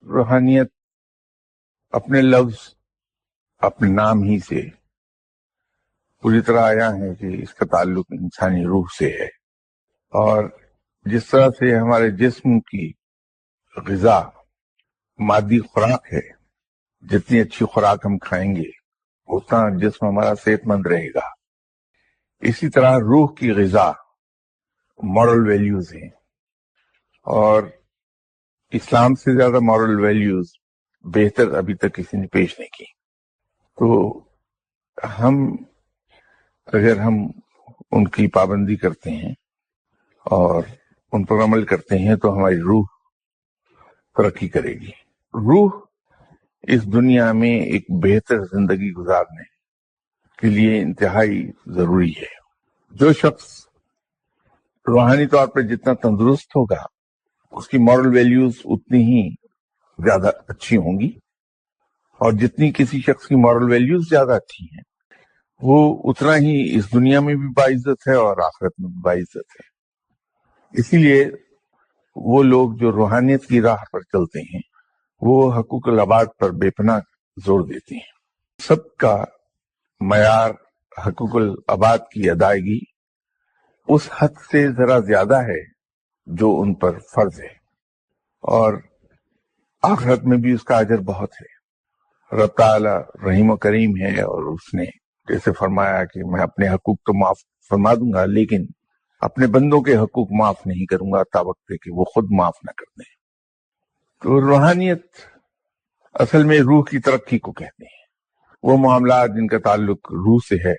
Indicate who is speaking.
Speaker 1: روحانیت اپنے لفظ اپنے نام ہی سے پوری طرح آیا ہے کہ اس کا تعلق انسانی روح سے ہے، اور جس طرح سے ہمارے جسم کی غذا مادی خوراک ہے، جتنی اچھی خوراک ہم کھائیں گے اتنا جسم ہمارا صحت مند رہے گا، اسی طرح روح کی غذا مورل ویلیوز ہیں، اور اسلام سے زیادہ مورل ویلیوز بہتر ابھی تک کسی نے پیش نہیں کی۔ تو اگر ہم ان کی پابندی کرتے ہیں اور ان پر عمل کرتے ہیں تو ہماری روح ترقی کرے گی۔ روح اس دنیا میں ایک بہتر زندگی گزارنے کے لیے انتہائی ضروری ہے۔ جو شخص روحانی طور پر جتنا تندرست ہوگا اس کی مورل ویلیوز اتنی ہی زیادہ اچھی ہوں گی، اور جتنی کسی شخص کی مورل ویلیوز زیادہ اچھی ہیں وہ اتنا ہی اس دنیا میں بھی باعزت ہے اور آخرت میں بھی باعزت ہے۔ اسی لیے وہ لوگ جو روحانیت کی راہ پر چلتے ہیں وہ حقوق العباد پر بے پناہ زور دیتے ہیں۔ سب کا معیار حقوق العباد کی ادائیگی اس حد سے ذرا زیادہ ہے جو ان پر فرض ہے، اور آخرت میں بھی اس کا اجر بہت ہے۔ رب تعالی رحیم و کریم ہے، اور اس نے جیسے فرمایا کہ میں اپنے حقوق تو معاف فرما دوں گا لیکن اپنے بندوں کے حقوق معاف نہیں کروں گا تا وقت کہ وہ خود معاف نہ کر دیں۔ تو روحانیت اصل میں روح کی ترقی کو کہتے ہیں۔ وہ معاملات جن کا تعلق روح سے ہے